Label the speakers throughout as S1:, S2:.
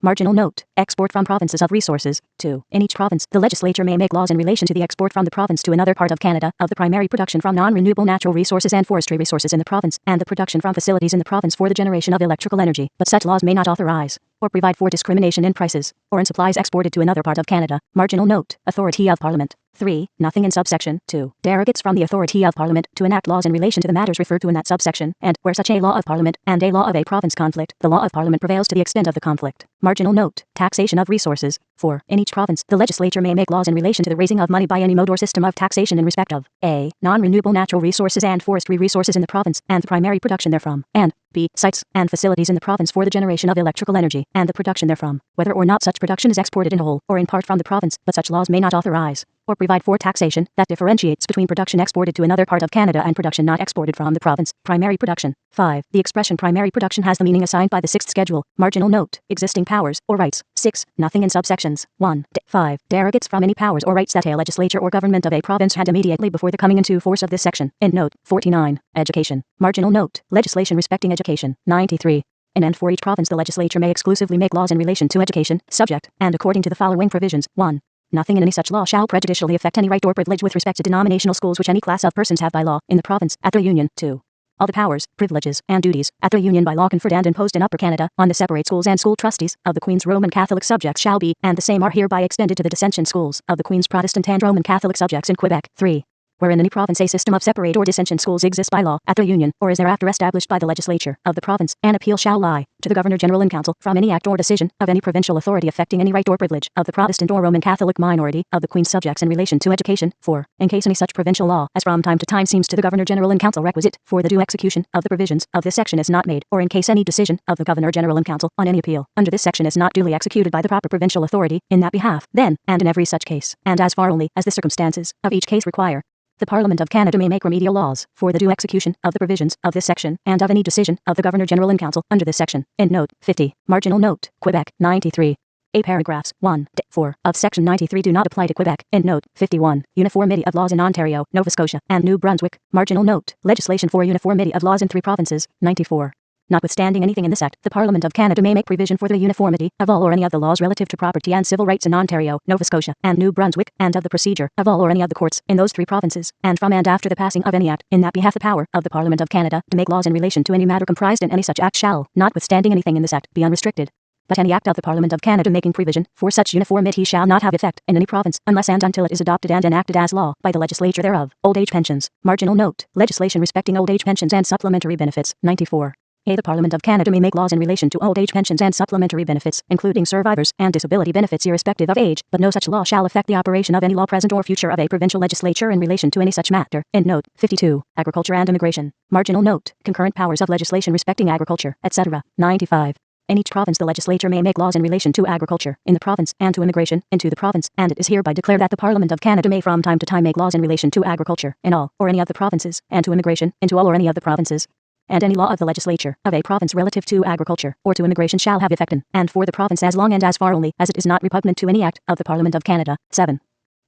S1: Marginal note, export from provinces of resources. 2. In each province, the legislature may make laws in relation to the export from the province to another part of Canada of the primary production from non-renewable natural resources and forestry resources in the province, and the production from facilities in the province for the generation of electrical energy, but such laws may not authorize or provide for discrimination in prices or in supplies exported to another part of Canada. Marginal note, authority of Parliament. 3. Nothing in subsection 2. Derogates from the authority of Parliament to enact laws in relation to the matters referred to in that subsection, and, where such a law of Parliament and a law of a province conflict, the law of Parliament prevails to the extent of the conflict. Marginal note, taxation of resources. 4. In each province, the legislature may make laws in relation to the raising of money by any mode or system of taxation in respect of a. Non-renewable natural resources and forestry resources in the province, and the primary production therefrom, and b. Sites and facilities in the province for the generation of electrical energy, and the production therefrom, whether or not such production is exported in whole or in part from the province, but such laws may not authorize or provide for taxation that differentiates between production exported to another part of Canada and production not exported from the province. Primary production. 5. The expression primary production has the meaning assigned by the 6th schedule. Marginal note, existing powers or rights. 6. Nothing in subsections 1. 5. Derogates from any powers or rights that a legislature or government of a province had immediately before the coming into force of this section. End note. 49. Education. Marginal note, legislation respecting education. 93. And for each province the legislature may exclusively make laws in relation to education, subject, and according to the following provisions. 1. Nothing in any such law shall prejudicially affect any right or privilege with respect to denominational schools which any class of persons have by law in the province at the Union. 2. All the powers, privileges, and duties at the Union by law conferred and imposed in Upper Canada on the separate schools and school trustees of the Queen's Roman Catholic subjects shall be, and the same are hereby extended to the dissension schools of the Queen's Protestant and Roman Catholic subjects in Quebec. 3. Where in any province a system of separate or dissension schools exists by law at the Union, or is thereafter established by the legislature of the province, an appeal shall lie to the Governor-General in Council from any act or decision of any provincial authority affecting any right or privilege of the Protestant or Roman Catholic minority of the Queen's subjects in relation to education. 4. In case any such provincial law as from time to time seems to the Governor-General in Council requisite for the due execution of the provisions of this section is not made, or in case any decision of the Governor-General in Council on any appeal under this section is not duly executed by the proper provincial authority in that behalf, then, and in every such case, and as far only as the circumstances of each case require, the Parliament of Canada may make remedial laws for the due execution of the provisions of this section and of any decision of the Governor-General in Council under this section. End note. 50. Marginal note, Quebec. 93. A paragraphs 1 to 4 of section 93 do not apply to Quebec. End note. 51. Uniformity of laws in Ontario, Nova Scotia, and New Brunswick. Marginal note, legislation for uniformity of laws in 3 provinces. 94. Notwithstanding anything in this Act, the Parliament of Canada may make provision for the uniformity of all or any of the laws relative to property and civil rights in Ontario, Nova Scotia, and New Brunswick, and of the procedure of all or any of the courts in those 3 provinces, and from and after the passing of any Act in that behalf the power of the Parliament of Canada to make laws in relation to any matter comprised in any such Act shall, notwithstanding anything in this Act, be unrestricted. But any act of the Parliament of Canada making provision for such uniformity shall not have effect in any province unless and until it is adopted and enacted as law by the legislature thereof. Old age pensions. Marginal note, legislation respecting old age pensions and supplementary benefits. 94. A. The Parliament of Canada may make laws in relation to old age pensions and supplementary benefits, including survivors and disability benefits irrespective of age, but no such law shall affect the operation of any law present or future of a provincial legislature in relation to any such matter. End note. 52. Agriculture and immigration. Marginal note, concurrent powers of legislation respecting agriculture, etc. 95. In each province the legislature may make laws in relation to agriculture in the province and to immigration into the province, and it is hereby declared that the Parliament of Canada may from time to time make laws in relation to agriculture in all or any of the provinces, and to immigration into all or any of the provinces. And any law of the legislature of a province relative to agriculture or to immigration shall have effect in and for the province as long and as far only as it is not repugnant to any act of the Parliament of Canada. 7.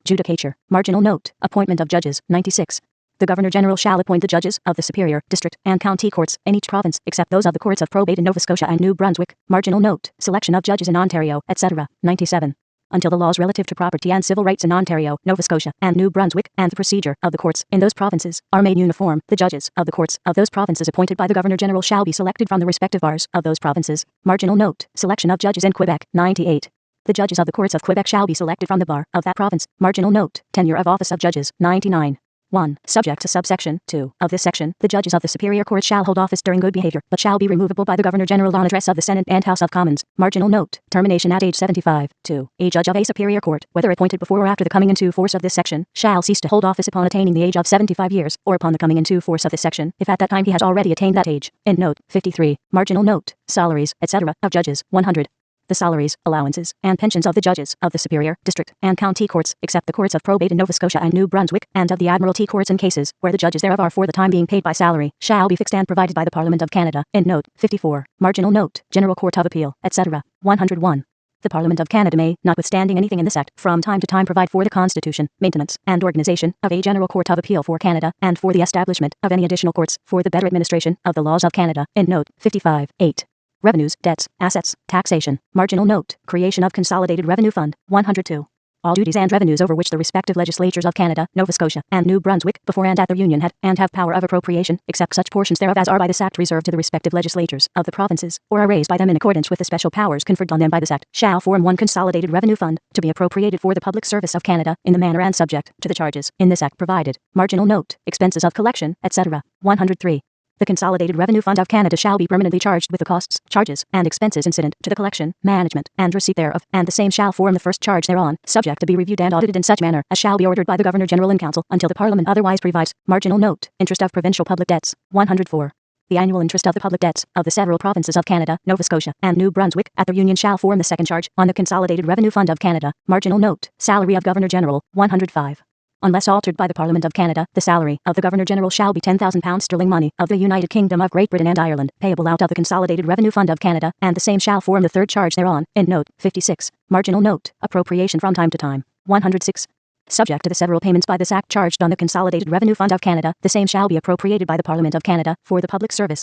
S1: Judicature. Marginal note, appointment of judges. 96. The Governor-General shall appoint the judges of the Superior, District, and County Courts in each province, except those of the Courts of Probate in Nova Scotia and New Brunswick. Marginal note, selection of judges in Ontario, etc. 97. Until the laws relative to property and civil rights in Ontario, Nova Scotia, and New Brunswick, and the procedure of the courts in those provinces are made uniform, the judges of the courts of those provinces appointed by the Governor-General shall be selected from the respective bars of those provinces. Marginal note, selection of judges in Quebec. 98. The judges of the courts of Quebec shall be selected from the bar of that province. Marginal note, tenure of office of judges. 99. 1. Subject to subsection 2 of this section, the judges of the Superior Court shall hold office during good behavior, but shall be removable by the Governor-General on address of the Senate and House of Commons. Marginal note, termination at age 75. 2. A judge of a Superior Court, whether appointed before or after the coming into force of this section, shall cease to hold office upon attaining the age of 75 years, or upon the coming into force of this section, if at that time he has already attained that age. End note. 53. Marginal note, salaries, etc. of judges. 100. The salaries, allowances, and pensions of the judges of the Superior, District, and County Courts, except the Courts of Probate in Nova Scotia and New Brunswick, and of the Admiralty Courts in cases where the judges thereof are for the time being paid by salary, shall be fixed and provided by the Parliament of Canada. End note. 54. Marginal note, General Court of Appeal, etc. 101. The Parliament of Canada may, notwithstanding anything in this Act, from time to time provide for the constitution, maintenance, and organization of a General Court of Appeal for Canada, and for the establishment of any additional courts for the better administration of the laws of Canada. End note. 55. 8. Revenues, debts, assets, taxation. Marginal note. Creation of Consolidated Revenue Fund. 102. All duties and revenues over which the respective legislatures of Canada, Nova Scotia, and New Brunswick, before and at their union had, and have power of appropriation, except such portions thereof as are by this Act reserved to the respective legislatures of the provinces, or are raised by them in accordance with the special powers conferred on them by this Act, shall form one consolidated revenue fund, to be appropriated for the public service of Canada, in the manner and subject to the charges in this Act provided. Marginal note. Expenses of collection, etc. 103. The Consolidated Revenue Fund of Canada shall be permanently charged with the costs, charges, and expenses incident to the collection, management, and receipt thereof, and the same shall form the first charge thereon, subject to be reviewed and audited in such manner as shall be ordered by the Governor-General in Council until the Parliament otherwise provides. Marginal note. Interest of provincial public debts. 104. The annual interest of the public debts of the several provinces of Canada, Nova Scotia, and New Brunswick at their union shall form the second charge on the Consolidated Revenue Fund of Canada. Marginal note. Salary of Governor-General. 105. Unless altered by the Parliament of Canada, the salary of the Governor-General shall be £10,000 money of the United Kingdom of Great Britain and Ireland, payable out of the Consolidated Revenue Fund of Canada, and the same shall form the third charge thereon, in note 56. Marginal note. Appropriation from time to time. 106. Subject to the several payments by this Act charged on the Consolidated Revenue Fund of Canada, the same shall be appropriated by the Parliament of Canada, for the public service